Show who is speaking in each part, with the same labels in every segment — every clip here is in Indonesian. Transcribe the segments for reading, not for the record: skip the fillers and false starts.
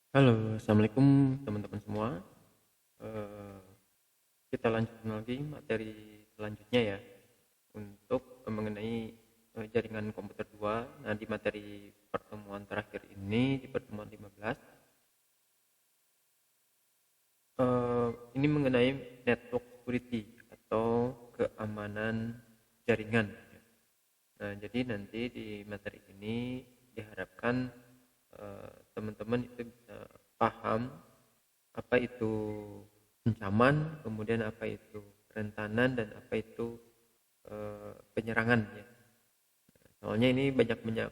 Speaker 1: Halo, assalamualaikum teman-teman semua. Eh, kita lanjutkan lagi materi selanjutnya ya untuk mengenai jaringan komputer 2. Nah, di materi pertemuan terakhir ini di pertemuan 15, ini mengenai network security atau keamanan jaringan. Nah, jadi nanti di materi ini diharapkan teman-teman itu bisa paham apa itu ancaman, kemudian apa itu kerentanan, dan apa itu penyerangan ya. Soalnya ini banyak banyak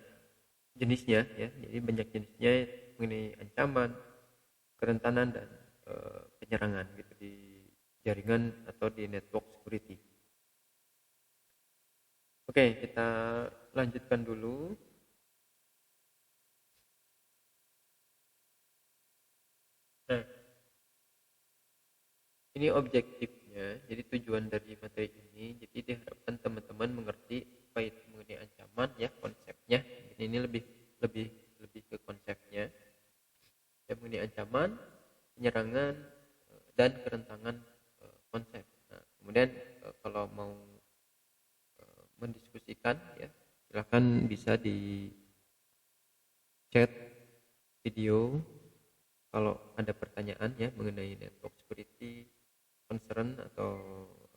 Speaker 1: jenisnya ya, jadi banyak jenisnya mengenai ancaman, kerentanan, dan penyerangan gitu di jaringan atau di network security. Oke, kita lanjutkan dulu. Nah, ini objektifnya, jadi tujuan dari materi ini, jadi diharapkan teman-teman mengerti apa itu mengenai ancaman ya, konsepnya. Ini lebih lebih lebih ke konsepnya, ya, mengenai ancaman, penyerangan, dan kerentangan konsep. Nah, kemudian kalau mau mendiskusikan ya, silahkan bisa di chat video kalau ada pertanyaan ya mengenai network security, concern atau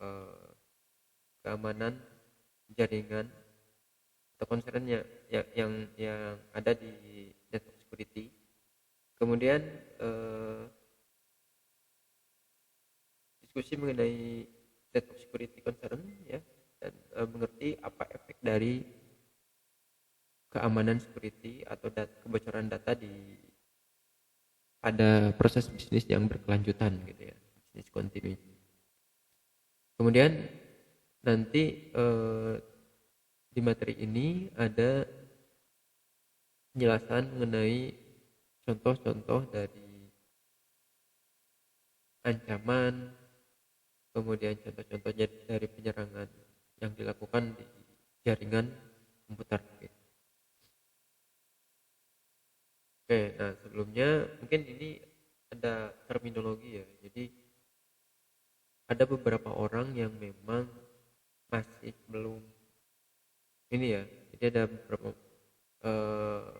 Speaker 1: eh, keamanan jaringan atau concernnya yang ada di network security. Kemudian eh, diskusi mengenai network security concern ya, dan mengerti apa efek dari keamanan security atau kebocoran data di pada proses bisnis yang berkelanjutan gitu ya, bisnis continuity. Kemudian nanti di materi ini ada penjelasan mengenai contoh-contoh dari ancaman, kemudian contoh-contoh dari penyerangan yang dilakukan di jaringan komputer. Oke, nah sebelumnya mungkin ini ada terminologi ya. Jadi ada beberapa orang yang memang masih belum ini ya. Jadi ada beberapa eh,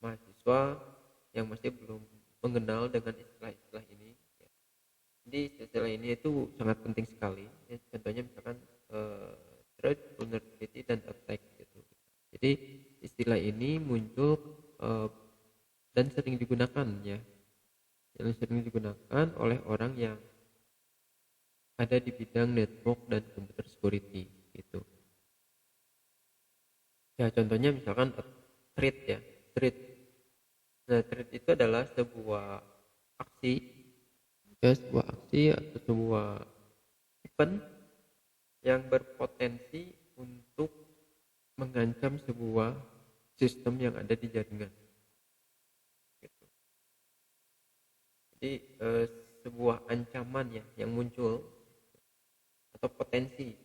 Speaker 1: mahasiswa yang masih belum mengenal dengan istilah-istilah ini. Jadi istilah ini itu sangat penting sekali. Ya, contohnya misalkan eh, threat, vulnerability, dan attack gitu. Jadi istilah ini muncul eh, dan sering digunakan ya, yang sering digunakan oleh orang yang ada di bidang network dan computer security gitu. Ya contohnya misalkan threat ya, threat. Nah threat itu adalah sebuah aksi, ya sebuah aksi atau sebuah event yang berpotensi untuk mengancam sebuah sistem yang ada di jaringan. Gitu. Jadi sebuah ancaman ya yang muncul atau potensi,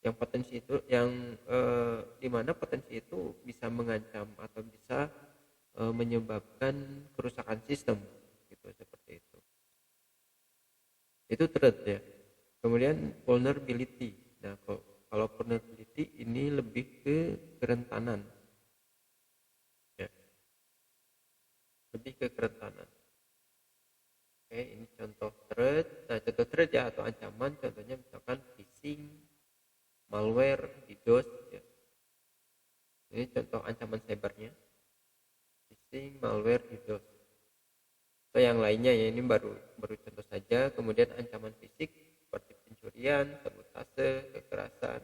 Speaker 1: yang potensi itu yang di mana potensi itu bisa mengancam atau bisa menyebabkan kerusakan sistem gitu, seperti itu threat ya. Kemudian vulnerability. Nah kalau vulnerability ini lebih ke kerentanan ya, lebih ke kerentanan. Oke, ini contoh threat. Nah contoh threat ya atau ancaman, contohnya misalkan phishing, malware, DDoS ya. Ini contoh ancaman cybernya, phishing, malware, DDoS. Atau yang lainnya ya, ini baru baru contoh saja. Kemudian ancaman fisik seperti pencurian, sabotase, kekerasan,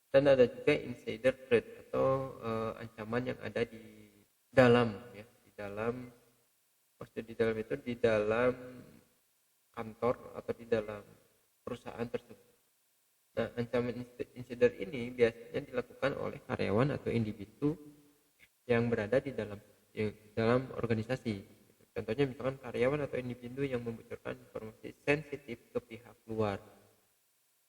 Speaker 1: dan ada juga insider threat atau ancaman yang ada di dalam ya, di dalam, maksud di dalam itu di dalam kantor atau di dalam perusahaan tersebut. Nah, ancaman insider ini biasanya dilakukan oleh karyawan atau individu yang berada di dalam organisasi. Contohnya misalkan karyawan atau individu yang membocorkan informasi sensitif ke pihak luar.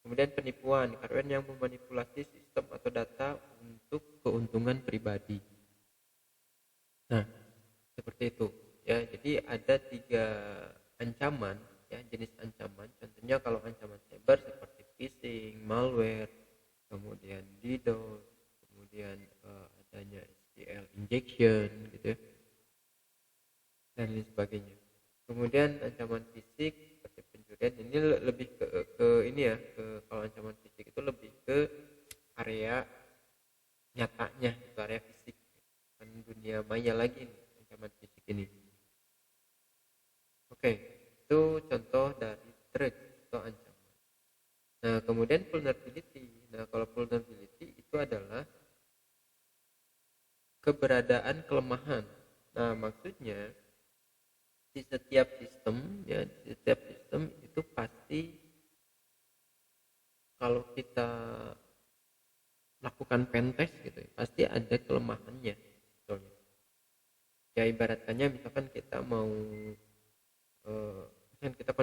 Speaker 1: Kemudian penipuan, karyawan yang memanipulasi sistem atau data untuk keuntungan pribadi. Nah, seperti itu ya. Jadi ada 3 ancaman ya, jenis ancaman. Contohnya kalau ancaman cyber seperti phishing, malware, kemudian DDoS, kemudian adanya SQL injection gitu ya, dan lain sebagainya. Kemudian ancaman fisik seperti pencurian ini lebih ke ini ya, kalau ancaman fisik itu lebih ke area nyatanya, itu area fisik, kan dunia maya lagi nih, ancaman fisik ini. Oke, itu contoh dari threat atau ancaman. Nah, kemudian vulnerability. Nah, kalau vulnerability itu adalah keberadaan kelemahan. Nah, maksudnya di setiap sistem ya, di setiap sistem itu pasti kalau kita lakukan pentest gitu ya, pasti ada kelemahannya. Misalnya. Ya ibaratkannya misalkan kita mau kan kita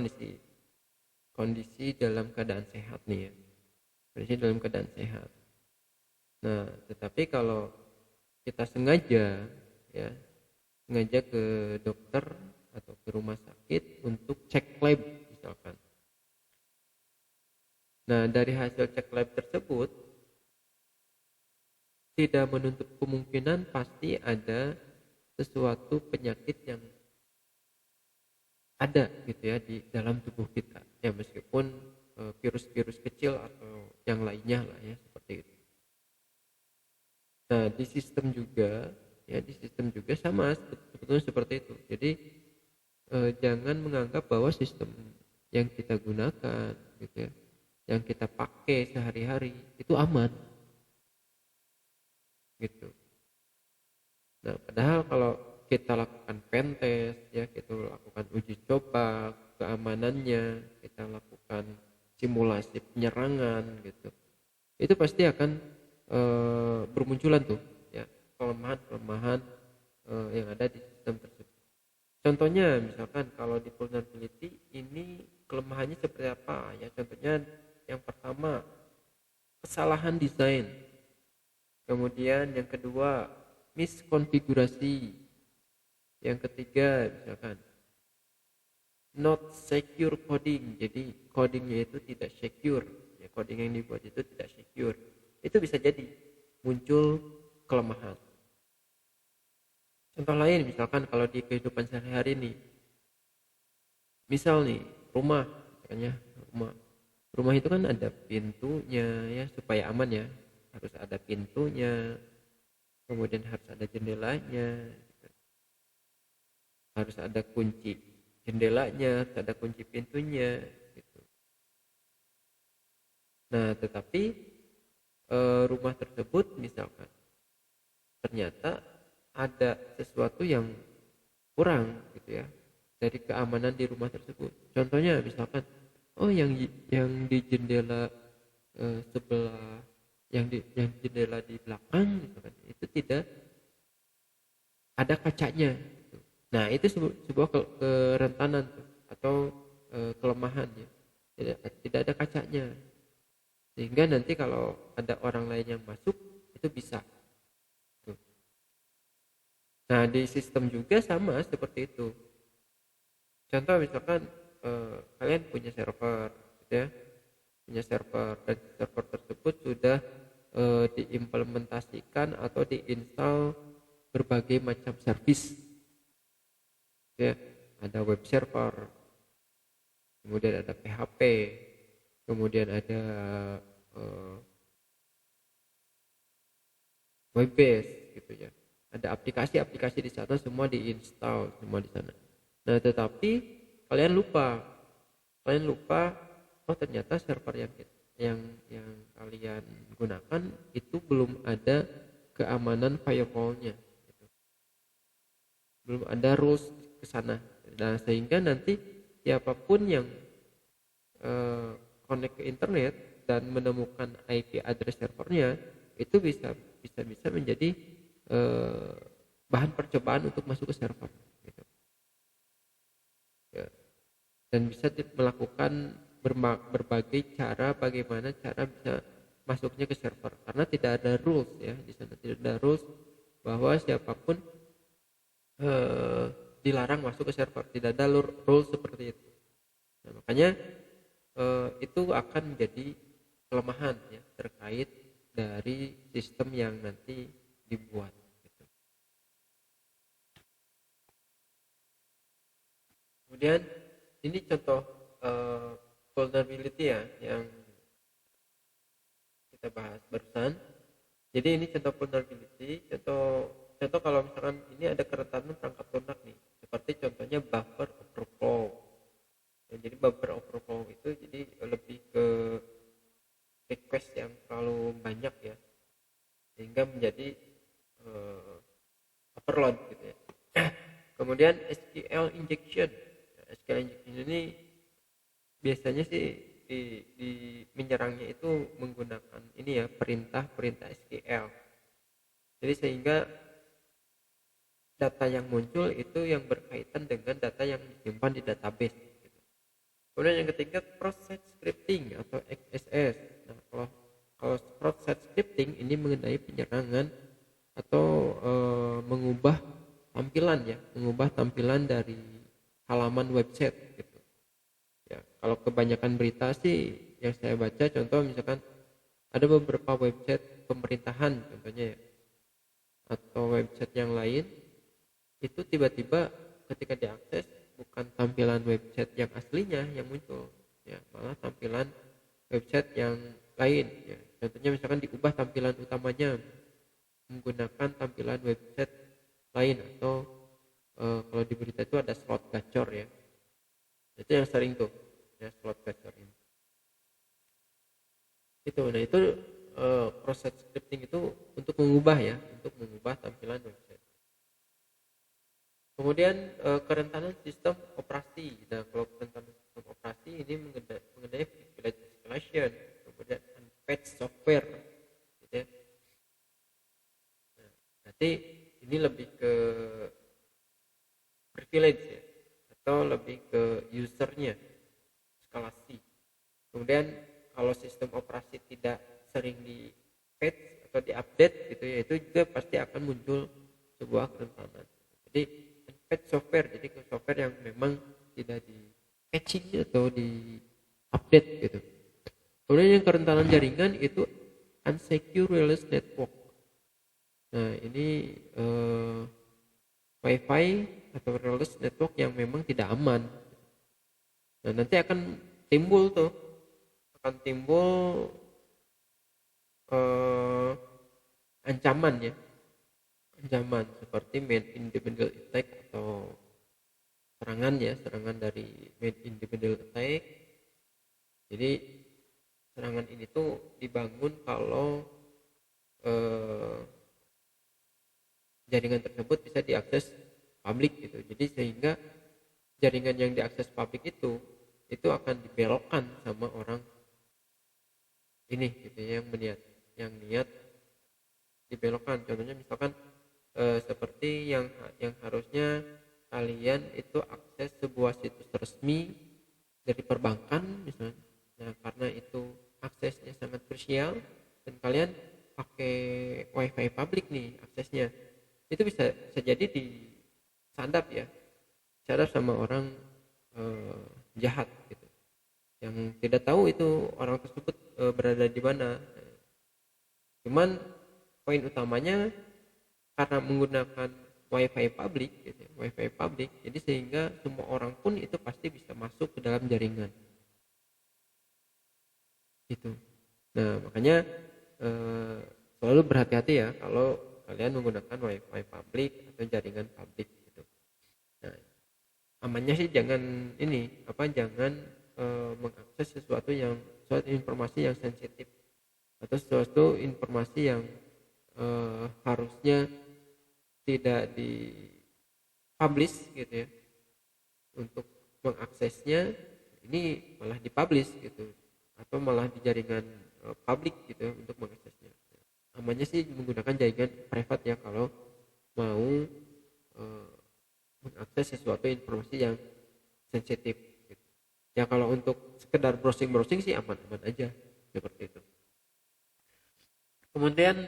Speaker 1: kondisi dalam keadaan sehat nih ya. Kondisi dalam keadaan sehat. Nah, tetapi kalau kita sengaja ya, sengaja ke dokter atau ke rumah sakit untuk cek lab misalkan. Nah, dari hasil cek lab tersebut tidak menutup kemungkinan pasti ada sesuatu penyakit yang ada gitu ya di dalam tubuh kita. Ya meskipun virus-virus kecil atau yang lainnya lah ya, seperti itu. Nah, di sistem juga sama sebetulnya seperti itu. Jadi jangan menganggap bahwa sistem yang kita gunakan gitu ya, yang kita pakai sehari-hari itu aman gitu. Nah, padahal kalau kita lakukan pentest ya, kita lakukan uji coba keamanannya, kita lakukan simulasi penyerangan gitu, itu pasti akan bermunculan tuh ya kelemahan-kelemahan yang ada di sistem tersebut. Contohnya misalkan kalau di vulnerability ini kelemahannya seperti apa ya? Contohnya yang pertama kesalahan desain, kemudian yang kedua miskonfigurasi, yang ketiga misalkan not secure coding, jadi codingnya itu tidak secure ya, coding yang dibuat itu tidak secure. Itu bisa jadi muncul kelemahan. Contoh lain misalkan kalau di kehidupan sehari-hari nih, misal nih rumah, misalnya rumah itu kan ada pintunya ya, supaya aman ya, harus ada pintunya, kemudian harus ada jendelanya, harus ada kunci jendelanya, harus ada kunci pintunya gitu. Nah, tetapi rumah tersebut misalkan ternyata ada sesuatu yang kurang gitu ya dari keamanan di rumah tersebut. Contohnya misalkan yang di jendela sebelah, yang jendela di belakang misalkan itu tidak ada kacanya gitu. Nah, itu sebuah kerentanan atau kelemahan ya. Tidak ada kacanya. Sehingga nanti kalau ada orang lain yang masuk itu bisa. Nah, di sistem juga sama seperti itu. Contoh misalkan kalian punya server gitu ya. Punya server, dan server tersebut sudah diimplementasikan atau diinstal berbagai macam service. Ya, ada web server, kemudian ada PHP, kemudian ada web base gitu ya. Ada aplikasi-aplikasi di sana, semua diinstal semua di sana. Nah, tetapi kalian lupa, oh ternyata server yang kalian gunakan itu belum ada keamanan firewall-nya, gitu. Belum ada rules ke sana. Nah, sehingga nanti siapapun yang connect ke internet dan menemukan IP address servernya itu bisa menjadi bahan percobaan untuk masuk ke server gitu. Ya. Dan bisa melakukan berbagai cara, bagaimana cara bisa masuknya ke server, karena tidak ada rules ya, di sana tidak ada rules bahwa siapapun eh, dilarang masuk ke server, tidak ada rule seperti itu. Nah, makanya itu akan menjadi kelemahan ya terkait dari sistem yang nanti dibuat gitu. Kemudian ini contoh vulnerability ya yang kita bahas barusan. Jadi ini contoh vulnerability, contoh kalau misalkan ini ada kerentanan perangkat lunak nih, seperti contohnya buffer overflow. Ya, jadi buffer overflow itu jadi lebih ke request yang terlalu banyak ya, sehingga menjadi overload gitu ya. Kemudian SQL injection. SQL injection ini biasanya sih di menyerangnya itu menggunakan ini ya perintah SQL. Jadi sehingga data yang muncul itu yang berkaitan dengan data yang disimpan di database. Kemudian yang ketiga process scripting atau XSS. Nah, kalau process scripting ini mengenai penyerangan atau mengubah tampilan dari halaman website gitu. Ya, kalau kebanyakan berita sih yang saya baca contoh misalkan ada beberapa website pemerintahan contohnya ya, atau website yang lain itu tiba-tiba ketika diakses bukan tampilan website yang aslinya yang muncul ya, malah tampilan website yang lain ya. Contohnya misalkan diubah tampilan utamanya menggunakan tampilan website lain atau kalau di berita itu ada slot gacor ya. Itu yang sering tuh ya, slot gacor ini. Itu proses scripting itu untuk mengubah tampilan website. Kemudian kerentanan sistem operasi. Nah, kalau kerentanan sistem operasi ini mengenai privilege escalation, kemudian unpatched software, gitu ya. Nah, nanti ini lebih ke privilege ya, atau lebih ke usernya, eskalasi. Kemudian kalau sistem operasi tidak sering di patch atau diupdate gitu ya, itu juga pasti akan muncul sebuah kerentanan. Jadi patch software, jadi software yang memang tidak di patching atau di update gitu. Kemudian yang kerentanan jaringan itu unsecure wireless network. Nah ini wifi atau wireless network yang memang tidak aman. Nah nanti akan timbul ancaman ya, ancaman seperti main in the middle attack atau serangan dari main in the middle attack. Jadi serangan ini tuh dibangun kalau jaringan tersebut bisa diakses publik gitu. Jadi sehingga jaringan yang diakses publik itu akan dibelokkan sama orang ini gitu ya, yang niat dibelokkan. Contohnya misalkan seperti yang harusnya kalian itu akses sebuah situs resmi dari perbankan misalnya. Nah, karena itu aksesnya sangat krusial dan kalian pakai wifi publik nih aksesnya, itu bisa jadi disadap sama orang jahat gitu, yang tidak tahu itu orang tersebut berada di mana. Cuman poin utamanya karena menggunakan wifi publik gitu, jadi sehingga semua orang pun itu pasti bisa masuk ke dalam jaringan gitu. Nah makanya selalu berhati-hati ya kalau kalian menggunakan wifi publik atau jaringan publik gitu. Nah amannya sih jangan jangan mengakses sesuatu informasi yang sensitif atau sesuatu informasi yang harusnya tidak di publish gitu ya. Untuk mengaksesnya ini malah dipublish gitu atau malah di jaringan publik gitu ya, untuk mengaksesnya. Amannya sih menggunakan jaringan private ya kalau mau mengakses sesuatu informasi yang sensitif gitu. Ya kalau untuk sekedar browsing sih aman-aman aja seperti itu. Kemudian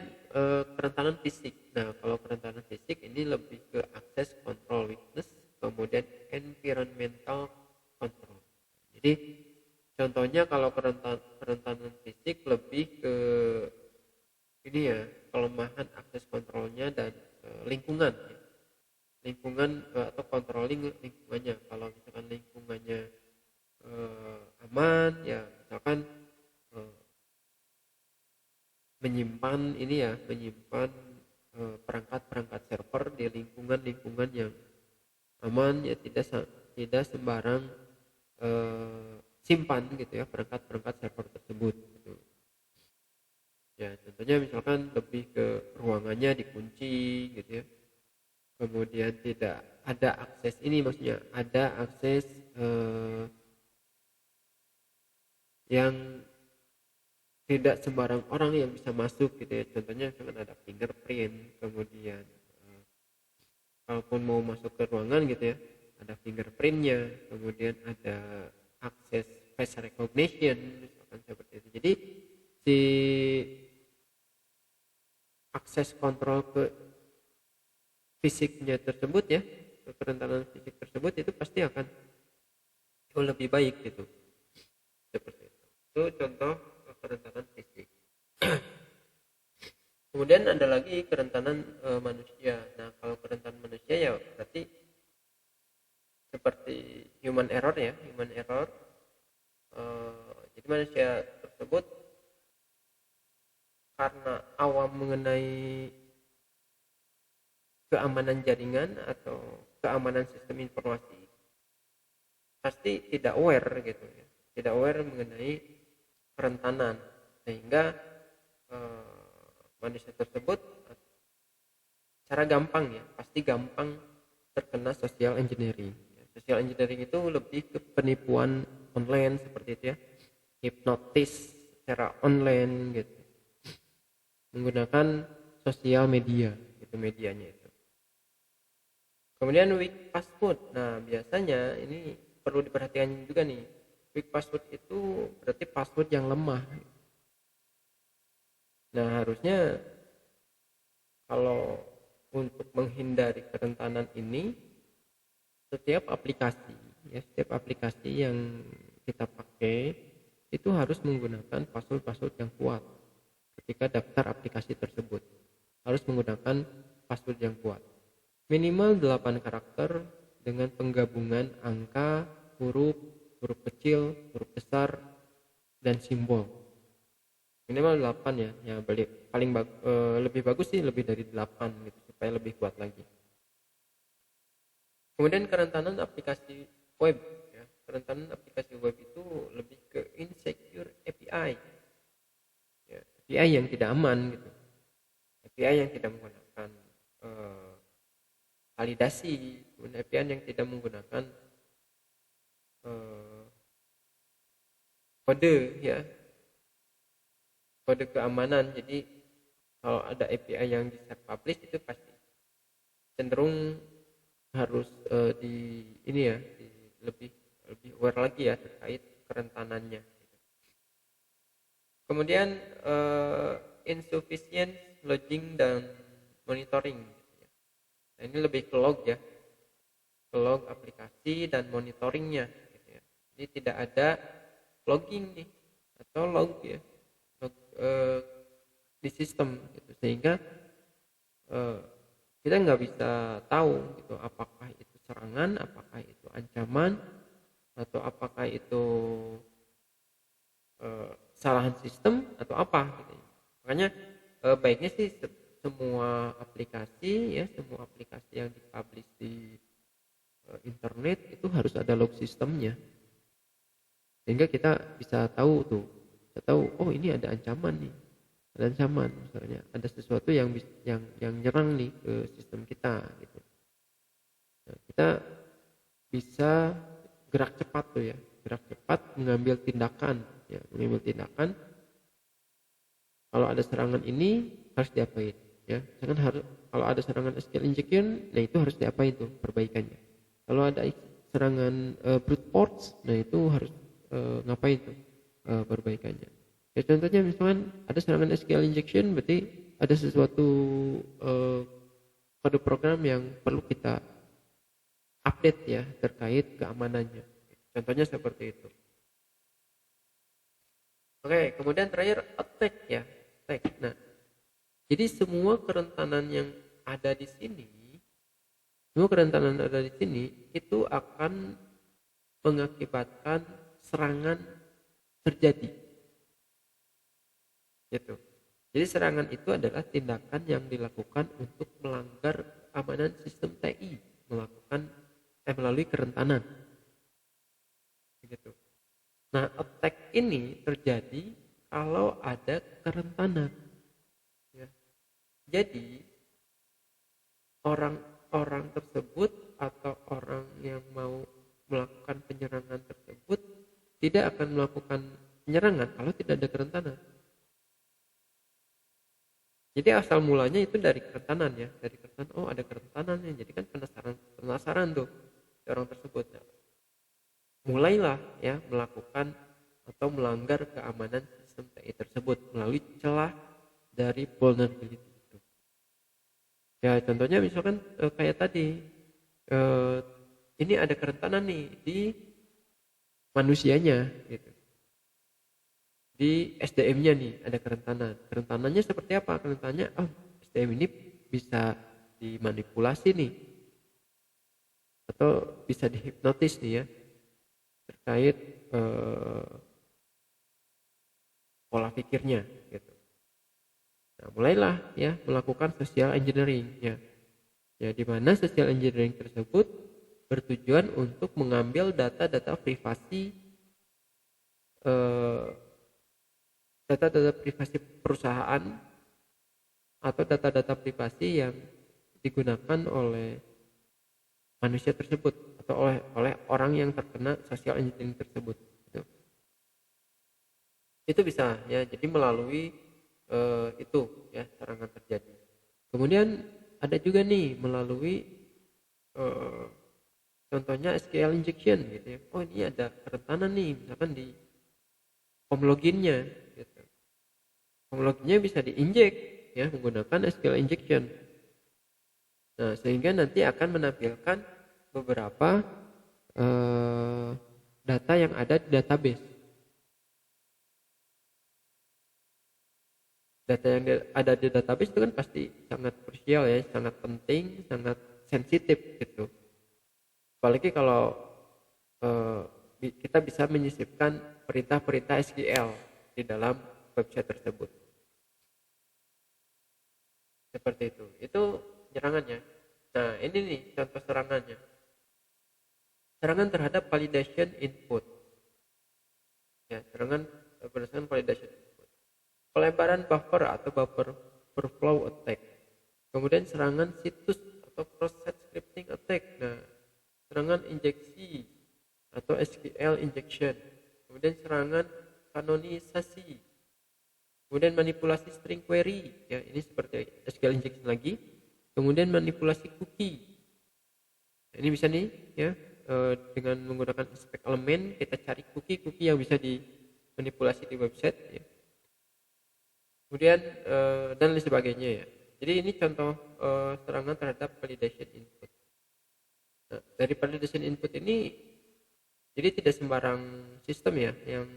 Speaker 1: kerentanan fisik. Nah kalau kerentanan fisik ini lebih ke akses kontrol contohnya kalau kerentanan fisik lebih ke ini ya, kelemahan akses kontrolnya dan lingkungan ya. Lingkungan atau controlling lingkungannya. Kalau misalkan lingkungannya aman ya, misalkan menyimpan perangkat-perangkat server di lingkungan yang aman ya, tidak sembarang simpan gitu ya perangkat-perangkat server tersebut gitu. Ya contohnya misalkan lebih ke ruangannya dikunci gitu ya, kemudian tidak ada akses, ini maksudnya ada akses yang tidak sembarang orang yang bisa masuk gitu ya. Contohnya misalkan ada fingerprint, kemudian kalaupun mau masuk ke ruangan gitu ya, ada fingerprintnya, kemudian ada akses face recognition misalkan seperti itu. Jadi si akses kontrol ke fisiknya tersebut ya, ke kerentanan fisik tersebut itu pasti akan jauh lebih baik gitu. Seperti itu. Itu contoh kerentanan fisik. Kemudian ada lagi kerentanan manusia. Nah, kalau kerentanan manusia ya berarti seperti human error ya, human error. Jadi manusia tersebut karena awam mengenai keamanan jaringan atau keamanan sistem informasi, pasti tidak aware gitu ya, tidak aware mengenai kerentanan, sehingga manusia tersebut secara gampang ya, pasti gampang terkena social engineering. Social engineering itu lebih ke penipuan online seperti itu ya, hipnotis secara online gitu, menggunakan sosial media itu medianya itu. Kemudian weak password. Nah biasanya ini perlu diperhatikan juga nih, weak password itu berarti password yang lemah. Nah harusnya kalau untuk menghindari kerentanan ini, setiap aplikasi yang kita pakai itu harus menggunakan password yang kuat. Ketika daftar aplikasi tersebut harus menggunakan password yang kuat, minimal 8 karakter dengan penggabungan angka, huruf kecil, huruf besar, dan simbol. Minimal 8 ya, lebih bagus sih lebih dari 8 gitu supaya lebih kuat lagi. Kemudian kerentanan aplikasi web ya. Kerentanan aplikasi web itu lebih ke insecure API. Ya, API yang tidak aman gitu. API yang tidak menggunakan validasi, kemudian API yang tidak menggunakan kode ya, kode keamanan. Jadi kalau ada API yang di set publish itu pasti cenderung harus lebih aware lagi ya terkait kerentanannya. Kemudian insufficient logging dan monitoring. Nah, ini lebih ke log ya, ke log aplikasi dan monitoringnya. Gitu ya. Jadi tidak ada logging nih atau log ya, di sistem, gitu. Sehingga kita nggak bisa tahu gitu apakah itu serangan, apakah itu ancaman, atau apakah itu kesalahan sistem atau apa gitu. Makanya baiknya sih semua aplikasi yang dipublish di internet itu harus ada log sistemnya, sehingga kita bisa tahu oh ini ada ancaman nih, ada ancaman, misalnya ada sesuatu yang nyerang nih ke sistem kita gitu. Nah, kita bisa gerak cepat mengambil tindakan kalau ada serangan ini harus diapain ya. Kalau ada serangan SQL injection, nah itu harus diapain tuh perbaikannya. Kalau ada serangan brute force, nah itu harus ngapain tuh perbaikannya. Ya contohnya misalkan ada serangan SQL injection, berarti ada sesuatu kode program yang perlu kita update ya terkait keamanannya. Contohnya seperti itu. Oke, kemudian terakhir attack ya. Attack. Nah, jadi semua kerentanan yang ada di sini, semua kerentanan yang ada di sini itu akan mengakibatkan serangan terjadi. Gitu. Jadi serangan itu adalah tindakan yang dilakukan untuk melanggar keamanan sistem TI, melalui kerentanan. Begitu. Nah, attack ini terjadi kalau ada kerentanan. Ya. Jadi orang-orang tersebut atau orang yang mau melakukan penyerangan tersebut tidak akan melakukan penyerangan kalau tidak ada kerentanan. Jadi asal mulanya itu dari kerentanan ya, dari kerentanan. Oh, ada kerentanannya. Jadi kan penasaran tuh orang tersebut. Nah, mulailah ya melakukan atau melanggar keamanan sistem TI tersebut melalui celah dari vulnerability itu. Ya contohnya misalkan kayak tadi, ini ada kerentanan nih di manusianya gitu. Di SDM-nya nih ada kerentanan. Kerentanannya seperti apa? Kerentanannya, SDM ini bisa dimanipulasi nih, atau bisa dihipnotis nih ya, terkait pola pikirnya gitu. Nah, mulailah ya melakukan social engineering ya. Ya, di mana social engineering tersebut bertujuan untuk mengambil data-data privasi data-data privasi perusahaan atau data-data privasi yang digunakan oleh manusia tersebut atau oleh orang yang terkena social engineering tersebut. Itu bisa ya, jadi melalui itu ya serangan terjadi. Kemudian ada juga nih melalui contohnya SQL injection gitu ya. Oh, ini ada kerentanan nih misalkan di home loginnya gitu. Home loginnya bisa diinjek ya menggunakan SQL injection. Nah, sehingga nanti akan menampilkan beberapa data yang ada di database. Data yang ada di database itu kan pasti sangat krusial ya, sangat penting, sangat sensitif gitu. Apalagi kalau kita bisa menyisipkan perintah-perintah SQL di dalam website tersebut. Seperti itu. Itu serangannya. Nah, ini nih contoh serangannya. Serangan terhadap validation input. Ya, serangan berdasarkan validation input. Pelebaran buffer atau buffer overflow attack. Kemudian serangan situs atau cross-site scripting attack. Nah, serangan injeksi atau SQL injection. Kemudian serangan kanonisasi. Kemudian manipulasi string query. Ya, ini seperti SQL injection lagi. Kemudian manipulasi cookie. Nah, ini bisa nih ya dengan menggunakan inspect elemen kita cari cookie yang bisa dimanipulasi di website ya. Kemudian dan lain sebagainya ya. Jadi ini contoh serangan terhadap validation input. Nah, dari validation input ini jadi tidak sembarang sistem ya yang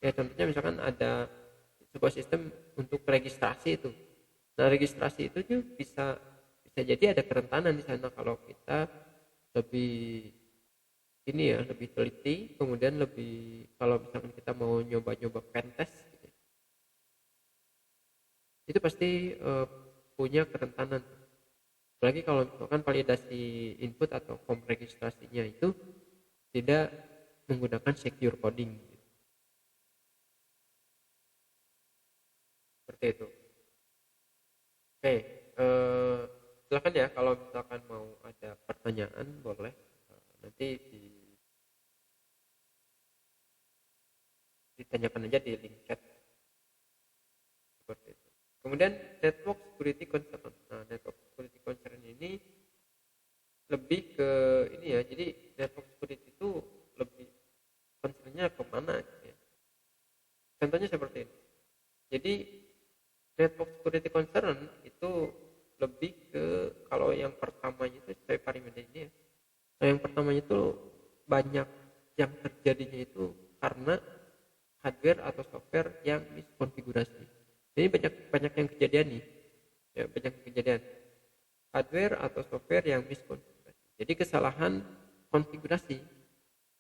Speaker 1: ya contohnya misalkan ada sebuah sistem untuk registrasi itu. Nah, registrasi itu juga bisa jadi ada kerentanan di sana kalau kita lebih ini ya lebih teliti, kemudian lebih kalau misalkan kita mau nyoba-nyoba pentest gitu, itu pasti punya kerentanan. Apalagi kalau misalkan validasi input atau form registrasinya itu tidak menggunakan secure coding gitu. Seperti itu. Oke, silakan ya kalau misalkan mau ada pertanyaan boleh nanti ditanyakan aja di link chat. Seperti itu. Kemudian network security concern. Nah, network security concern ini lebih ke ini ya. Jadi network security itu lebih concernnya kemana? Ya. Contohnya seperti ini. Jadi network security concern itu lebih ke kalau yang pertamanya itu saya parimenta ini ya. Nah, yang pertamanya itu banyak yang terjadinya itu karena hardware atau software yang miskonfigurasi. Ini banyak yang kejadian nih, ya, banyak kejadian hardware atau software yang miskonfigurasi. Jadi kesalahan konfigurasi,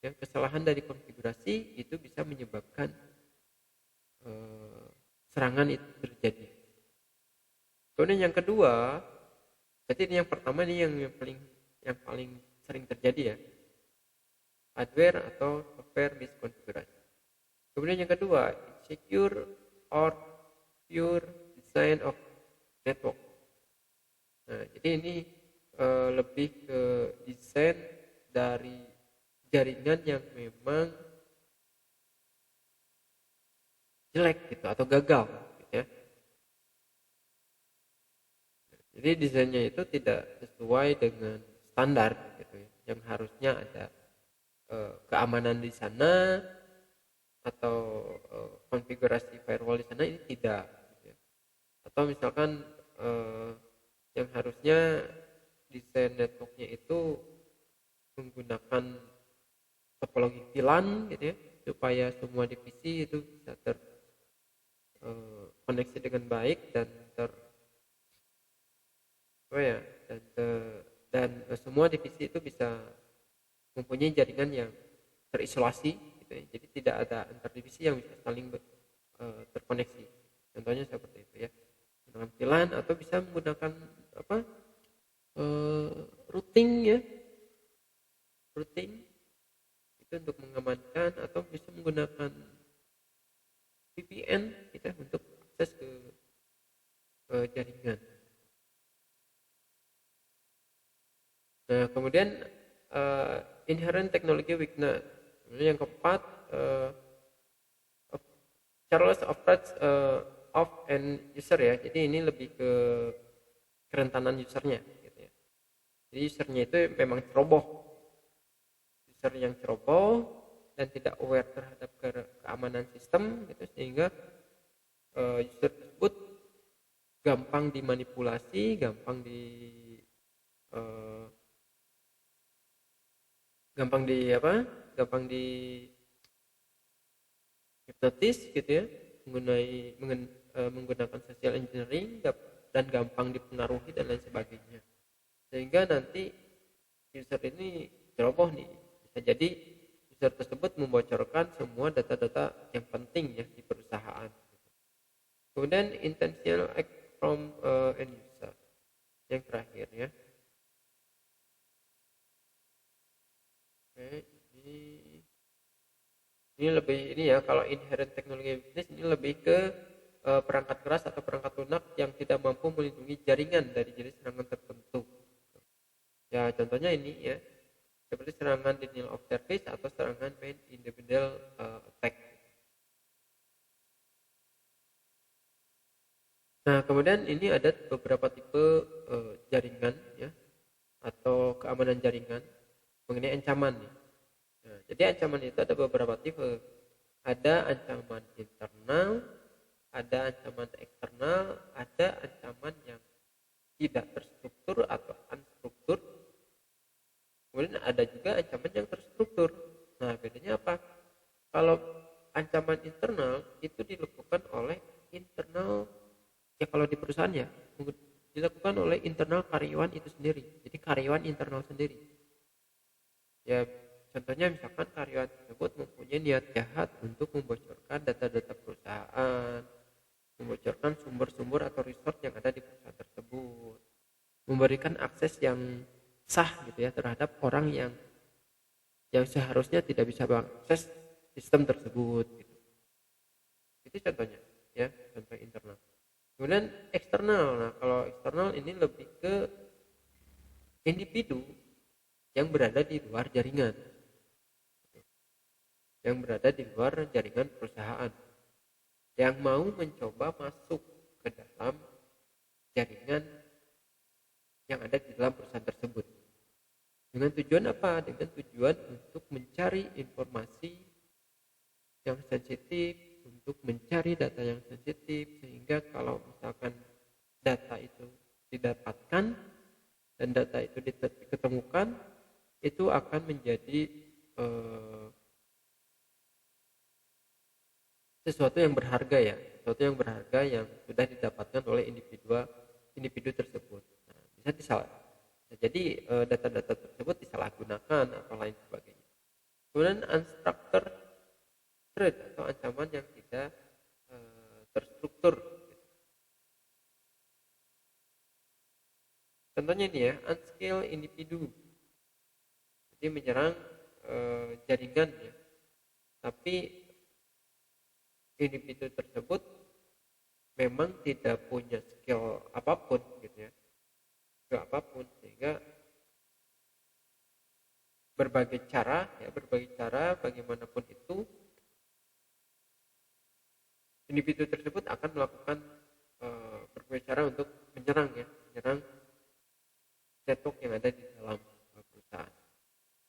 Speaker 1: ya, kesalahan dari konfigurasi itu bisa menyebabkan serangan itu terjadi. Kemudian yang kedua, jadi ini yang pertama ini yang paling sering terjadi ya, hardware atau software miskonfigurasi. Kemudian yang kedua, insecure or pure design of network. Nah, jadi ini lebih ke desain dari jaringan yang memang jelek gitu atau gagal gitu ya. Jadi desainnya itu tidak sesuai dengan standar gitu ya. Yang harusnya ada keamanan di sana atau konfigurasi firewall di sana ini tidak gitu ya. Atau misalkan yang harusnya desain networknya itu menggunakan topologi VLAN gitu ya, supaya semua divisi itu bisa terkoneksi dengan baik dan semua divisi itu bisa mempunyai jaringan yang terisolasi gitu ya. Jadi tidak ada antar divisi yang bisa saling terkoneksi. Contohnya seperti itu ya. Menggunakan VLAN atau bisa menggunakan routing ya. Routing itu untuk mengamankan atau bisa menggunakan VPN kita untuk akses ke jaringan. Nah, kemudian inherent technology weakness. Kemudian yang keempat, careless approach of an user ya. Jadi ini lebih ke kerentanan usernya gitu ya. Jadi usernya itu memang ceroboh. User yang ceroboh dan tidak aware terhadap keamanan sistem gitu, sehingga user tersebut gampang dimanipulasi, gampang di hipnotis gitu ya, menggunakan social engineering dan gampang dipengaruhi dan lain sebagainya, sehingga nanti user ini ceroboh nih, bisa jadi user tersebut membocorkan semua data-data yang penting ya di perusahaan. Kemudian intentional act from end user yang terakhir ya. Oke, ini lebih ini ya, kalau inherent technology weakness ini lebih ke perangkat keras atau perangkat lunak yang tidak mampu melindungi jaringan dari jenis serangan tertentu. Ya contohnya ini ya, seperti serangan denial of service atau serangan main in the middle attack. Nah kemudian ini ada beberapa tipe jaringan ya, atau keamanan jaringan mengenai ancaman ya. Nah, jadi ancaman itu ada beberapa tipe. Ada ancaman internal, ada ancaman eksternal, ada ancaman yang tidak terstruktur atau unstruktur. Kemudian ada juga ancaman yang terstruktur. Nah, bedanya apa? Kalau ancaman internal itu dilakukan oleh internal, ya kalau di perusahaan ya, dilakukan oleh internal karyawan itu sendiri. Jadi karyawan internal sendiri. Ya, contohnya misalkan karyawan tersebut mempunyai niat jahat untuk membocorkan data-data perusahaan, membocorkan sumber-sumber atau resource yang ada di perusahaan tersebut, memberikan akses yang sah gitu ya terhadap orang yang seharusnya tidak bisa mengakses sistem tersebut gitu. Itu contohnya ya, contoh internal. Kemudian eksternal. Nah, kalau eksternal ini lebih ke individu yang berada di luar jaringan, perusahaan, yang mau mencoba masuk ke dalam jaringan yang ada di dalam perusahaan tersebut. Dengan tujuan apa? Dengan tujuan untuk mencari informasi yang sensitif, untuk mencari data yang sensitif, sehingga kalau misalkan data itu didapatkan dan data itu diketemukan, itu akan menjadi sesuatu yang berharga ya, sesuatu yang berharga yang sudah didapatkan oleh individu tersebut. Nah, bisa jadi data-data tersebut disalahgunakan atau lain sebagainya. Kemudian unstructured threat atau ancaman yang tidak terstruktur. Contohnya ini ya, unskilled individu. Jadi menyerang jaringan ya. Tapi individu tersebut memang tidak punya skill apapun gitu ya. Skill apapun sehingga berbagai cara bagaimanapun itu individu tersebut akan melakukan berbagai cara untuk menyerang network yang ada di dalam perusahaan.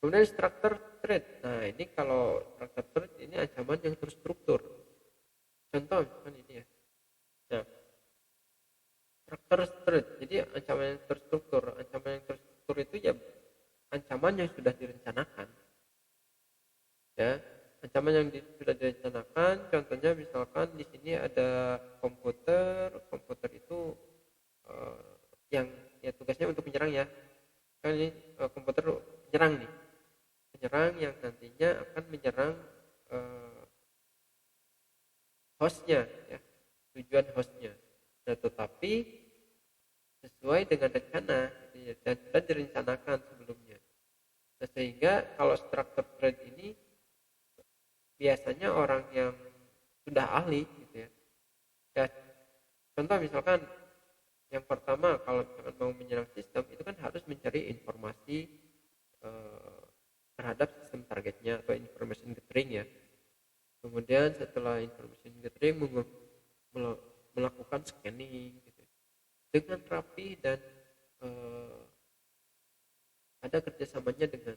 Speaker 1: Kemudian structure threat. Nah, ini kalau structure threat ini ancaman yang terstruktur. Contoh misalkan ini ya. Nah, structure threat. Jadi ancaman yang terstruktur. Ancaman yang terstruktur itu ya ancaman yang sudah direncanakan. Ya, ancaman yang sudah direncanakan. Contohnya misalkan di sini ada komputer itu yang ya tugasnya untuk menyerang ya. Kan ini komputer menyerang nih. Menyerang yang nantinya akan menyerang hostnya ya, tujuan hostnya. Nah, tetapi sesuai dengan rencana dan sudah direncanakan sebelumnya. Nah, sehingga kalau structured threat ini biasanya orang yang sudah ahli gitu ya. Ya, contoh misalkan yang pertama kalau misalkan mau menyerang sistem itu kan harus mencari informasi terhadap sistem targetnya atau information gathering ya. Kemudian setelah information gathering melakukan scanning gitu, dengan rapi dan ada kerjasamanya dengan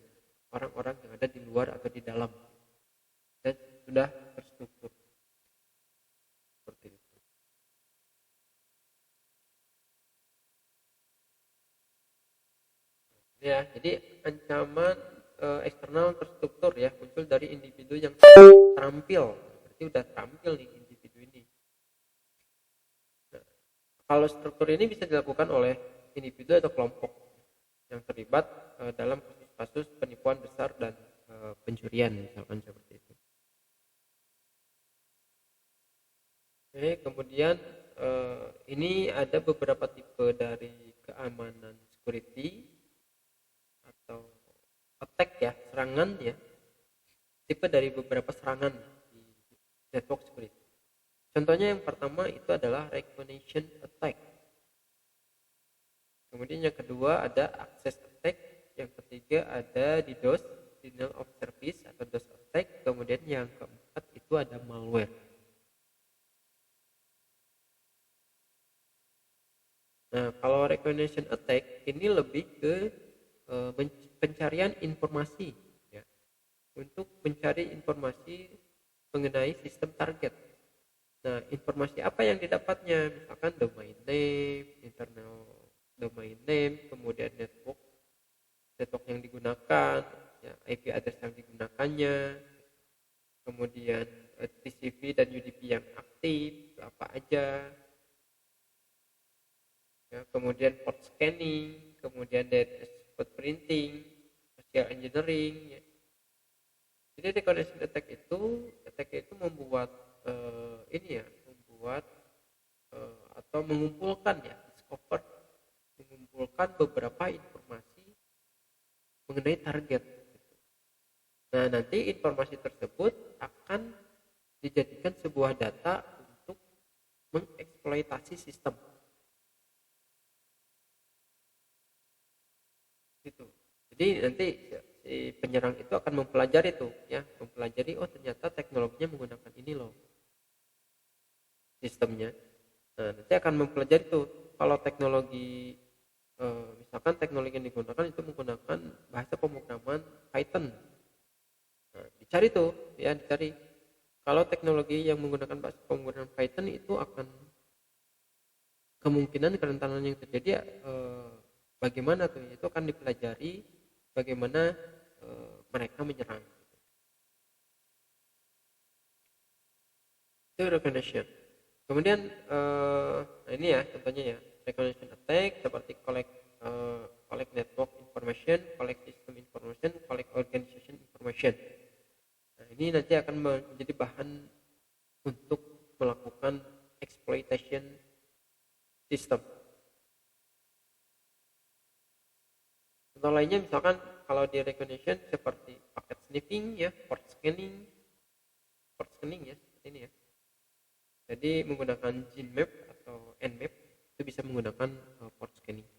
Speaker 1: orang-orang yang ada di luar atau di dalam dan sudah terstruktur seperti itu. Ya, jadi ancaman eksternal terstruktur ya muncul dari individu yang terampil. Berarti udah terampil nih individu ini. Nah, kalau struktur ini bisa dilakukan oleh individu atau kelompok yang terlibat dalam kasus penipuan besar dan pencurian misalkan seperti itu. Oke, kemudian ini ada beberapa tipe dari keamanan security atau attack ya, serangan ya, tipe dari beberapa serangan di network security. Contohnya yang pertama itu adalah recognition attack. Kemudian yang kedua ada access attack, yang ketiga ada DDoS, denial of service atau DOS attack, kemudian yang keempat itu ada malware. Nah, kalau recognition attack ini lebih ke pencarian informasi ya, untuk mencari informasi mengenai sistem target. Nah, informasi apa yang didapatnya? Misalkan domain name, internal domain name, kemudian network yang digunakan, ya, IP address yang digunakannya, kemudian TCP dan UDP yang aktif apa aja, ya, kemudian port scanning, kemudian DNS footprinting, social engineering ya. Jadi recognition attack itu membuat atau mengumpulkan ya, mengumpulkan beberapa informasi mengenai target. Nah, nanti informasi tersebut akan dijadikan sebuah data untuk mengeksploitasi sistem. Gitu. Jadi nanti si penyerang itu akan mempelajari oh ternyata teknologinya menggunakan ini loh sistemnya. Nah, nanti akan mempelajari tuh kalau teknologi misalkan teknologi yang digunakan itu menggunakan bahasa pemrograman Python. Nah, dicari kalau teknologi yang menggunakan bahasa pemrograman Python itu akan kemungkinan kerentanan yang terjadi bagaimana tuh, itu akan dipelajari bagaimana mereka menyerang. Itu recognition. Kemudian nah ini ya contohnya ya, recognition attack seperti collect network information, collect system information, collect organization information. Nah, ini nanti akan menjadi bahan untuk melakukan exploitation system. Contoh lainnya misalkan kalau di recognition seperti packet sniffing ya, port scanning ya seperti ini ya. Jadi menggunakan Nmap atau Nmap itu bisa menggunakan port scanning.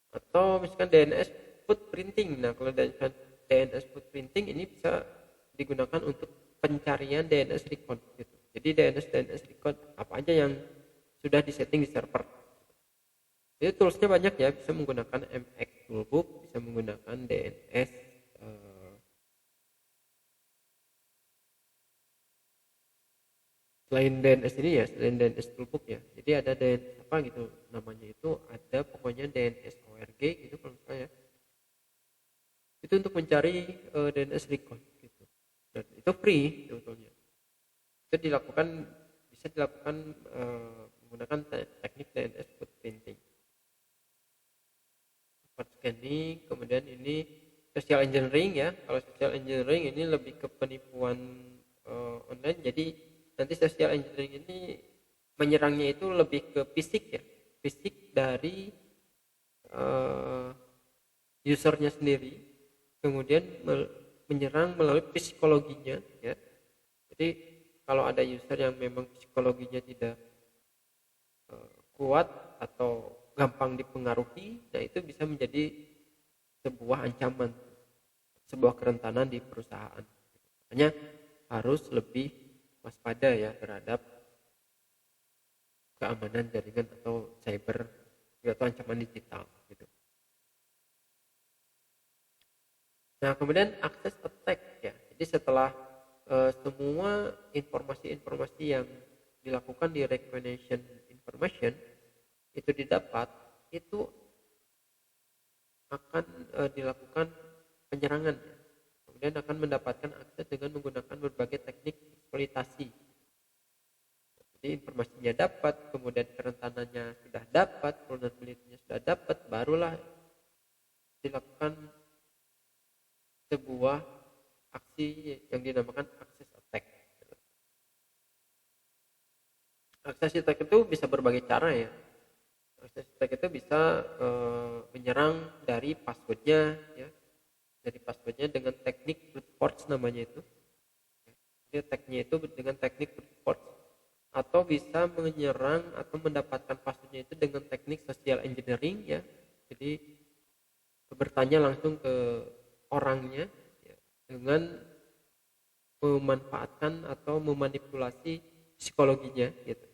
Speaker 1: Atau misalkan DNS footprinting. Nah, kalau DNS footprinting ini bisa digunakan untuk pencarian DNS record gitu. Jadi DNS record apa aja yang sudah disetting di server. Itu toolsnya banyak ya, bisa menggunakan MX Toolbook, bisa menggunakan DNS selain DNS ini ya, selain DNS Toolbook ya. Jadi ada DNS apa gitu namanya itu, ada pokoknya DNS ORG gitu kalau misalnya. Itu untuk mencari DNS record gitu. Dan itu free sebetulnya. Itu bisa dilakukan menggunakan teknik DNS footprinting. Port scanning, kemudian ini social engineering ya. Kalau social engineering ini lebih ke penipuan online. Jadi nanti social engineering ini menyerangnya itu lebih ke fisik ya, fisik dari usernya sendiri, kemudian menyerang melalui psikologinya ya. Jadi kalau ada user yang memang psikologinya tidak kuat atau gampang dipengaruhi, nah itu bisa menjadi sebuah ancaman, sebuah kerentanan di perusahaan. Makanya harus lebih waspada ya terhadap keamanan jaringan atau cyber atau ancaman digital gitu. Nah, kemudian akses attack ya. Jadi setelah semua informasi-informasi yang dilakukan di recognition information itu didapat, itu akan dilakukan penyerangan. Kemudian akan mendapatkan akses dengan menggunakan berbagai teknik eksploitasi. Jadi informasinya dapat, kemudian kerentanannya sudah dapat, vulnerability-nya sudah dapat, barulah dilakukan sebuah aksi yang dinamakan access attack. Access attack itu bisa berbagai cara ya. Access attack itu bisa menyerang dari passwordnya ya, dari passwordnya dengan teknik brute force namanya itu. Jadi attack-nya itu dengan teknik brute force, atau bisa menyerang atau mendapatkan passwordnya itu dengan teknik social engineering ya. Jadi bertanya langsung ke orangnya ya, dengan memanfaatkan atau memanipulasi psikologinya gitu.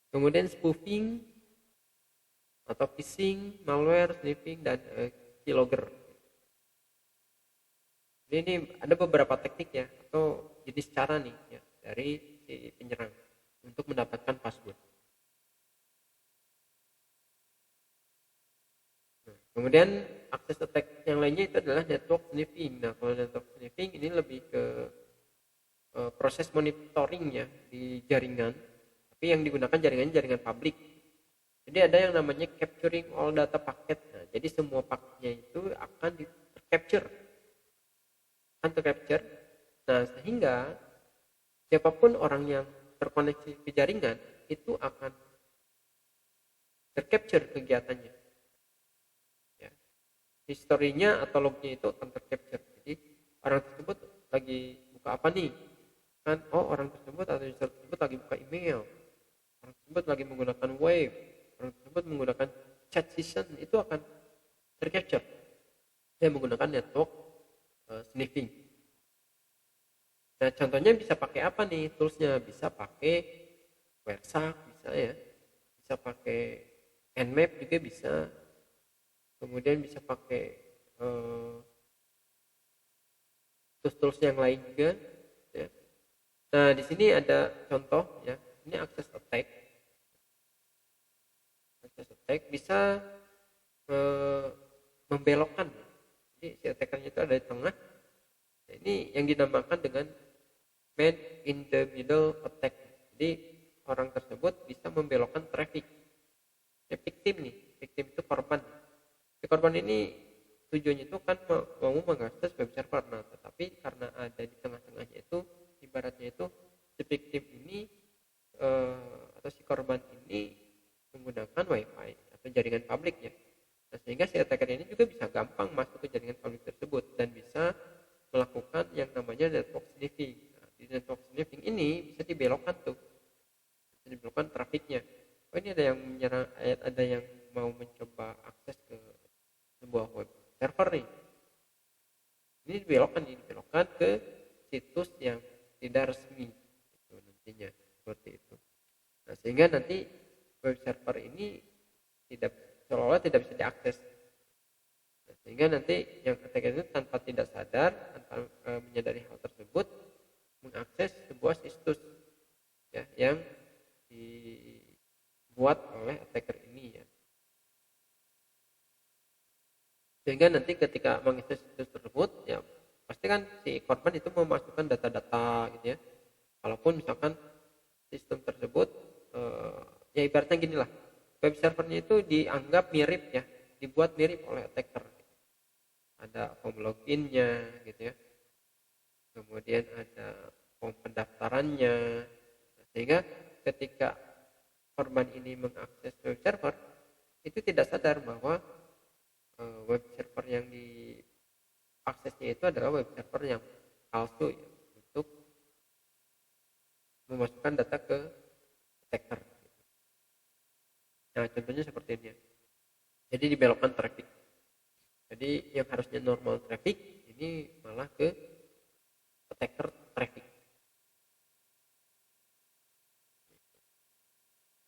Speaker 1: Kemudian spoofing atau phishing, malware, sniffing, dan keylogger. Jadi ini ada beberapa teknik ya atau jenis cara nih ya dari si penyerang untuk mendapatkan password. Nah, kemudian akses attack yang lainnya itu adalah network sniffing. Nah, kalau network sniffing ini lebih ke proses monitoring ya di jaringan, tapi yang digunakan jaringan publik. Jadi ada yang namanya capturing all data packet. Nah, jadi semua paketnya itu akan di-capture. Nah, sehingga siapapun orang yang terkoneksi ke jaringan itu akan tercapture kegiatannya. Ya. Historinya atau lognya itu akan tercapture. Jadi orang tersebut lagi buka apa nih? Kan, orang tersebut atau user tersebut lagi buka email. Orang tersebut lagi menggunakan web. Orang tersebut menggunakan chat session, itu akan tercapture. Dia menggunakan network sniffing. Nah, contohnya bisa pakai apa nih toolsnya? Bisa pakai Wireshark, bisa ya. Bisa pakai Nmap juga bisa. Kemudian bisa pakai tools-tools yang lain juga. Ya. Nah, di sini ada contoh ya. Ini access attack. Access attack bisa membelokkan. Jadi si attackernya itu ada di tengah. Nah, ini yang dinamakan dengan man in the middle attack. Jadi orang tersebut bisa membelokkan traffic. Ya, victim itu korban. Si korban ini tujuannya itu kan mau mengakses web server. Nah, tetapi karena ada di tengah-tengahnya itu, ibaratnya itu si victim ini atau si korban ini menggunakan wifi atau jaringan publik ya. Nah, sehingga si attacker ini juga bisa gampang masuk ke jaringan publik tersebut dan bisa melakukan yang namanya network sniffing. Nah, di network sniffing ini bisa dibelokkan trafiknya. Oh, ini ada yang menyerang, ada yang mau mencoba akses ke sebuah web server nih. Ini dibelokkan ke situs yang tidak resmi. Itu nantinya seperti itu. Nah, sehingga nanti web server ini seolah-olah tidak bisa diakses. Nah, sehingga nanti yang attacker itu tanpa tidak sadar, tanpa menyadari hal tersebut, mengakses sebuah situs ya, yang dibuat oleh attacker ini ya. Sehingga nanti ketika mengakses situs tersebut ya pasti kan si korban itu memasukkan data-data gitu ya. Kalaupun misalkan sistem tersebut ya ibaratnya gini lah, web servernya itu dianggap mirip ya, dibuat mirip oleh attacker. Ada form loginnya gitu ya, kemudian ada form pendaftarannya, sehingga ketika korban ini mengakses web server itu tidak sadar bahwa web server yang diaksesnya itu adalah web server yang palsu ya, untuk memasukkan data ke attacker. Nah, contohnya seperti ini. Jadi dibelokkan traffic. Jadi yang harusnya normal traffic ini malah ke attacker traffic.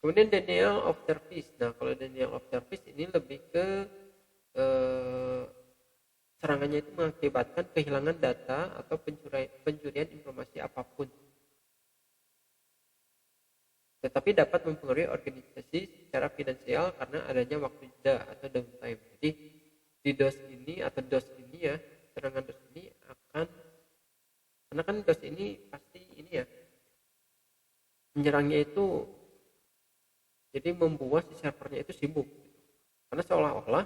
Speaker 1: Kemudian denial of service. Nah, kalau denial of service ini lebih ke serangannya itu mengakibatkan kehilangan data atau pencurian informasi apapun. Tetapi dapat mempengaruhi organisasi secara finansial karena adanya waktu jeda atau downtime. Jadi di DOS ini atau DOS ini ya, serangan DOS ini akan, karena kan DOS ini pasti ini ya, menyerangnya itu jadi membuat si servernya itu sibuk. Karena seolah-olah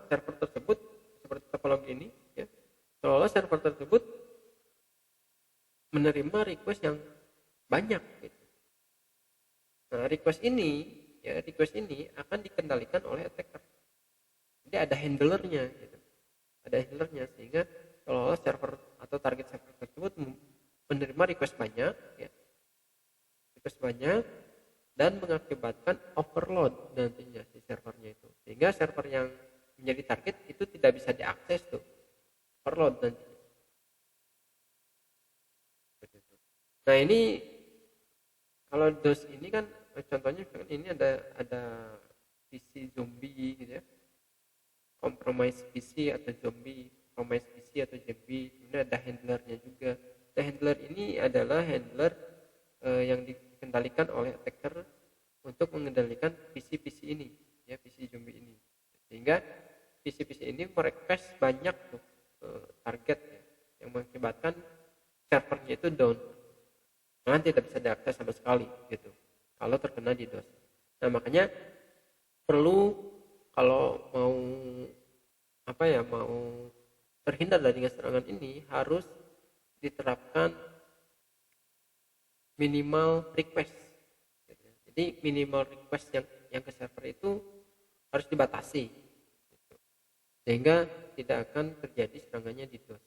Speaker 1: server tersebut seperti topologi ini ya, seolah server tersebut menerima request yang banyak gitu. Nah, request ini akan dikendalikan oleh attacker. Jadi ada handlernya gitu. Ada handlernya sehingga kalau server atau target server tersebut menerima request banyak ya. Request banyak dan mengakibatkan overload nantinya si servernya itu. Sehingga server yang menjadi target itu tidak bisa diakses tuh. Overload nantinya. Nah, ini kalau DOS ini kan contohnya ini ada PC zombie gitu ya, compromise PC atau zombie, compromise PC atau zombie. Ini ada handlernya juga. Nah, handler ini adalah handler yang dikendalikan oleh attacker untuk mengendalikan PC-PC ini, ya PC zombie ini. Sehingga PC-PC ini merequest banyak tuh target ya, yang mengakibatkan servernya itu down. Kan tidak bisa diakses sama sekali gitu kalau terkena di DOS. Nah, makanya perlu kalau mau terhindar dari serangan ini harus diterapkan minimal request. Jadi minimal request yang ke server itu harus dibatasi sehingga tidak akan terjadi serangannya di DOS.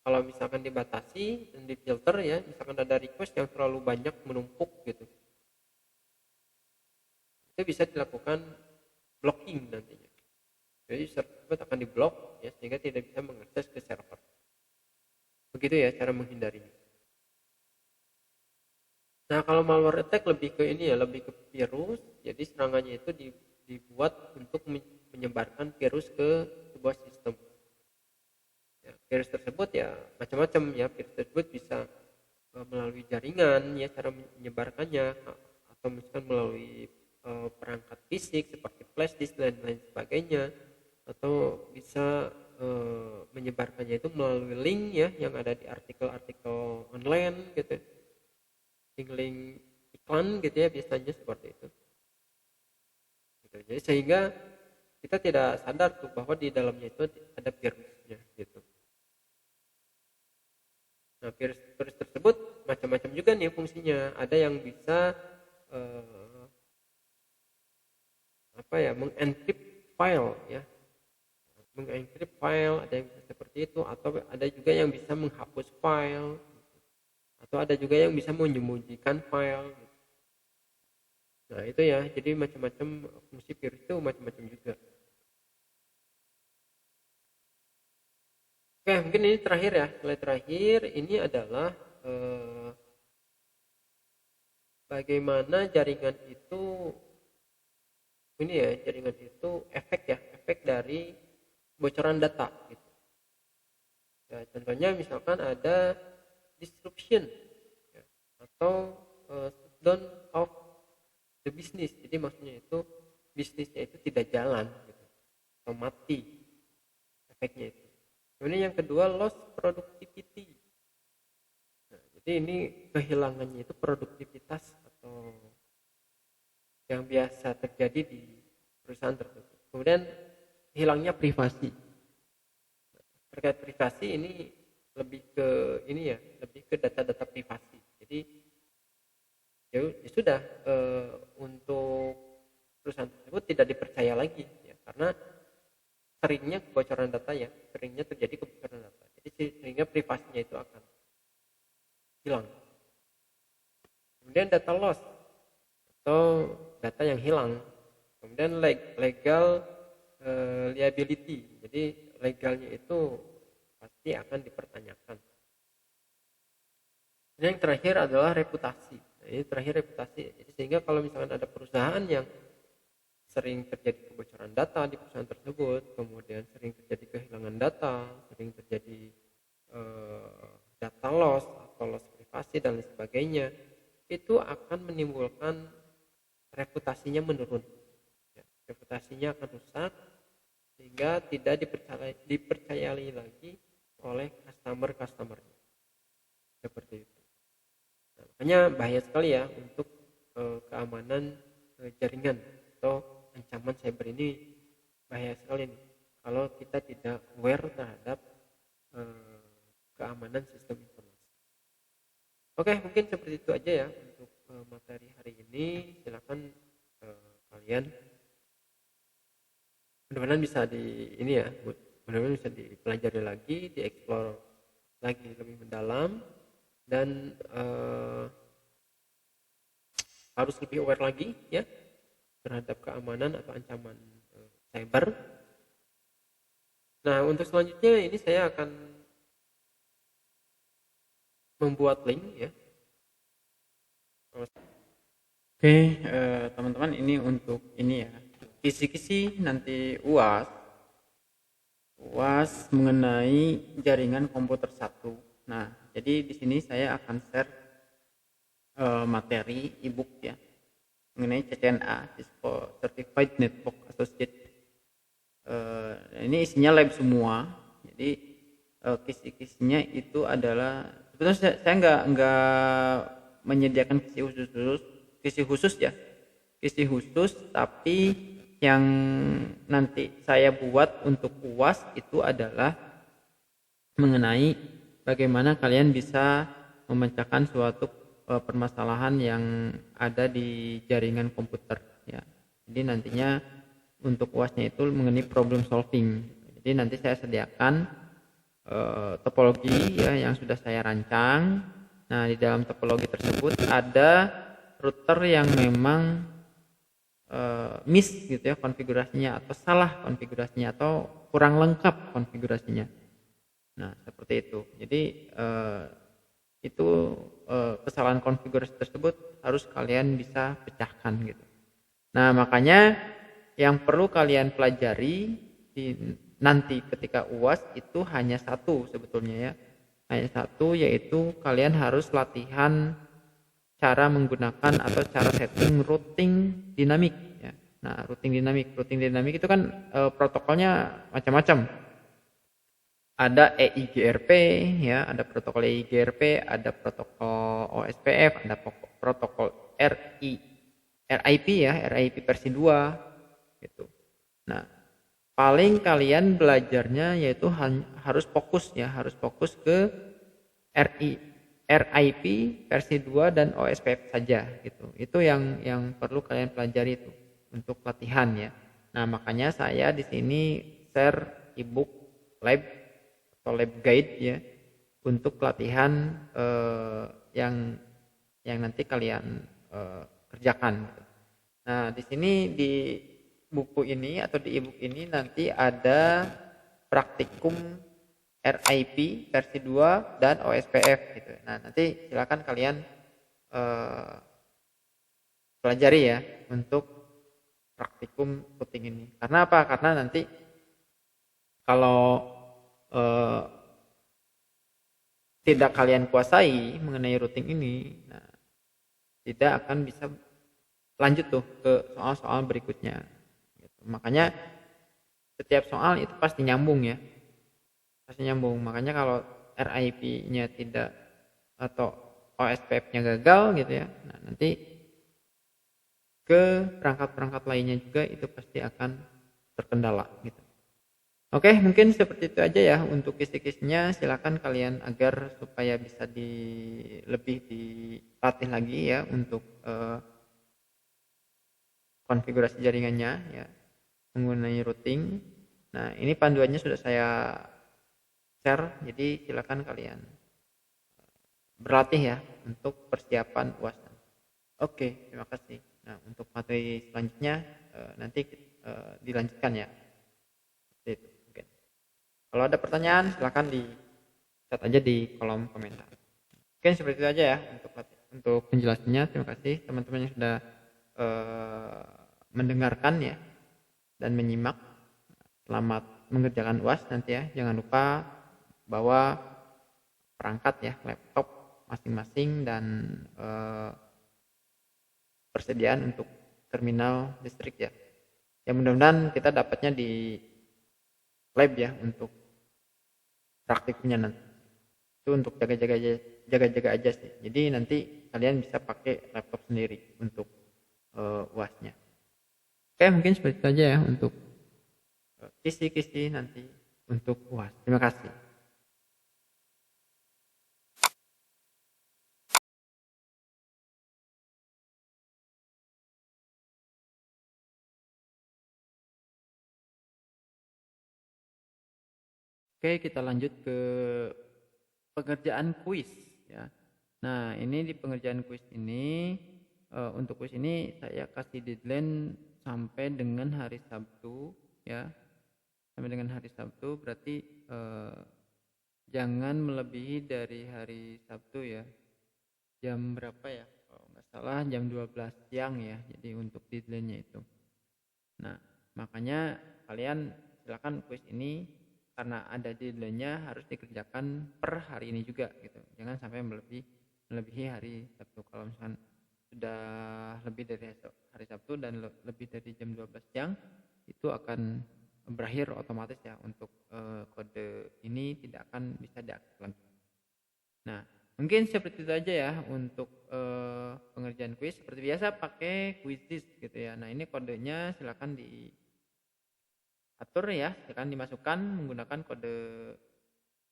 Speaker 1: Kalau misalkan dibatasi dan difilter ya, misalkan ada request yang terlalu banyak menumpuk gitu, itu bisa dilakukan blocking nantinya. Jadi server akan diblok ya, sehingga tidak bisa mengakses ke server. Begitu ya cara menghindarinya. Nah, kalau malware attack lebih ke ini ya, lebih ke virus. Jadi serangannya itu dibuat untuk menyebarkan virus ke sebuah sistem. Ya, virus tersebut ya macam-macam ya. Virus tersebut bisa melalui jaringan ya, cara menyebarkannya, atau misalkan melalui perangkat fisik seperti flash disk dan lain sebagainya, atau bisa menyebarkannya itu melalui link ya yang ada di artikel-artikel online gitu, link-link iklan gitu ya, biasanya seperti itu gitu. Jadi sehingga kita tidak sadar tuh bahwa di dalamnya itu ada virusnya gitu. Nah, virus tersebut macam-macam juga nih fungsinya. Ada yang bisa mengenkrip file ya, mengenkrip file, ada yang bisa seperti itu, atau ada juga yang bisa menghapus file, atau ada juga yang bisa menyembunyikan file. Nah itu ya, jadi macam-macam fungsi virus itu macam-macam juga. Oke, mungkin ini terakhir ya, slide terakhir ini adalah bagaimana jaringan itu efek dari bocoran data gitu. Ya, contohnya misalkan ada disruption ya, atau shutdown of the business. Jadi maksudnya itu bisnisnya itu tidak jalan gitu, atau mati efeknya itu. Kemudian yang kedua, loss productivity. Nah, jadi ini kehilangannya itu produktivitas atau yang biasa terjadi di perusahaan tersebut. Kemudian hilangnya privasi. Terkait privasi ini lebih ke data-data privasi. Jadi ya sudah, untuk perusahaan tersebut tidak dipercaya lagi ya, karena seringnya kebocoran data ya, seringnya terjadi kebocoran data. Jadi sehingga privasinya itu akan hilang. Kemudian data loss atau data yang hilang. Kemudian legal liability. Jadi legalnya itu pasti akan dipertanyakan. Dan yang terakhir adalah reputasi. Nah, ini terakhir reputasi. Jadi sehingga kalau misalkan ada perusahaan yang sering terjadi kebocoran data di perusahaan tersebut, kemudian sering terjadi kehilangan data, sering terjadi data loss atau loss privasi dan lain sebagainya, itu akan menimbulkan reputasinya menurun. Ya, reputasinya akan rusak sehingga tidak dipercayai lagi oleh customer-customernya. Seperti itu. Nah, makanya bahaya sekali ya untuk keamanan jaringan atau ancaman cyber ini, bahaya sekali nih kalau kita tidak aware terhadap keamanan sistem informasi. Oke, mungkin seperti itu aja ya untuk materi hari ini. Silakan kalian mudah-mudahan bisa mudah-mudahan bisa dipelajari lagi, dieksplor lagi lebih mendalam, dan harus lebih aware lagi ya terhadap keamanan atau ancaman cyber. Nah, untuk selanjutnya ini saya akan membuat link ya.
Speaker 2: Oke, teman-teman, ini untuk ini ya, kisi-kisi nanti UAS mengenai jaringan komputer 1. Nah, jadi di sini saya akan share materi e-book ya mengenai CCNA, Cisco Certified Network Associate. Ini isinya lab semua. Jadi kisi-kisinya itu adalah, sebetulnya saya nggak menyediakan kisi khusus, tapi yang nanti saya buat untuk UAS itu adalah mengenai bagaimana kalian bisa memecahkan suatu permasalahan yang ada di jaringan komputer ya. Jadi nantinya untuk UASnya itu mengenai problem solving. Jadi nanti saya sediakan topologi ya yang sudah saya rancang. Nah, di dalam topologi tersebut ada router yang memang miss gitu ya konfigurasinya, atau salah konfigurasinya, atau kurang lengkap konfigurasinya. Nah, seperti itu. Jadi kesalahan konfigurasi tersebut harus kalian bisa pecahkan gitu. Nah, makanya yang perlu kalian pelajari nanti ketika UAS itu hanya satu sebetulnya ya. Hanya satu, yaitu kalian harus latihan cara menggunakan atau cara setting routing dinamik ya. Nah, routing dinamik itu kan protokolnya macam-macam. ada EIGRP ya, ada protokol EIGRP, ada protokol OSPF, ada protokol RIP ya, RIP versi 2 gitu. Nah, paling kalian belajarnya yaitu harus fokus ya, harus fokus ke RIP versi 2 dan OSPF saja gitu. Itu yang perlu kalian pelajari itu untuk latihan ya. Nah, makanya saya di sini share ebook lab atau lab guide ya untuk latihan yang nanti kalian kerjakan. Nah, di sini di buku ini atau di ebook ini nanti ada praktikum RIP versi 2 dan OSPF gitu. Nah, nanti silakan kalian pelajari ya untuk praktikum routing ini. Karena apa? Karena nanti kalau tidak kalian kuasai mengenai routing ini, nah, tidak akan bisa lanjut tuh ke soal-soal berikutnya. Gitu. Makanya setiap soal itu pasti nyambung ya, pasti nyambung. Makanya kalau RIP-nya tidak atau OSPF-nya gagal gitu ya, nah nanti ke perangkat-perangkat lainnya juga itu pasti akan terkendala gitu. Oke, mungkin seperti itu aja ya untuk kisi-kisinya. Silakan kalian agar supaya bisa lebih dilatih lagi ya untuk konfigurasi jaringannya ya mengenai routing. Nah, ini panduannya sudah saya share, jadi silakan kalian berlatih ya untuk persiapan UAS. Oke, terima kasih. Nah, untuk materi selanjutnya nanti dilanjutkan ya. Itu. Kalau ada pertanyaan silakan di chat aja di kolom komentar. Oke, seperti itu aja ya untuk penjelasannya. Terima kasih teman-teman yang sudah mendengarkan ya dan menyimak. Selamat mengerjakan UAS nanti ya. Jangan lupa bawa perangkat ya, laptop masing-masing dan persediaan untuk terminal listrik ya. Ya mudah-mudahan kita dapatnya di lab ya untuk praktiknya nanti. Itu untuk jaga-jaga aja sih. Jadi nanti kalian bisa pakai laptop sendiri untuk UASnya. Oke, mungkin seperti itu aja ya untuk kisi-kisi nanti untuk UAS. Terima kasih. Oke, kita lanjut ke pengerjaan kuis ya. Nah, ini di pengerjaan kuis ini untuk kuis ini saya kasih deadline sampai dengan hari Sabtu ya. Sampai dengan hari Sabtu berarti jangan melebihi dari hari Sabtu ya. Jam berapa ya? Kalau nggak salah jam 12 siang ya. Jadi untuk deadline-nya itu. Nah, makanya kalian silakan kuis ini karena ada deadline-nya harus dikerjakan per hari ini juga gitu. Jangan sampai melebihi hari Sabtu. Kalau misalkan sudah lebih dari hari Sabtu dan lebih dari jam 12 siang itu akan berakhir otomatis ya untuk kode ini tidak akan bisa diakses lagi. Nah, mungkin seperti itu aja ya untuk pengerjaan kuis. Seperti biasa pakai Quizizz gitu ya. Nah, ini kodenya silakan diatur ya, silakan dimasukkan menggunakan kode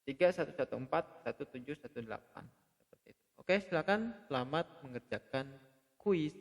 Speaker 2: 31141718 seperti itu. Oke, silakan selamat mengerjakan kuis.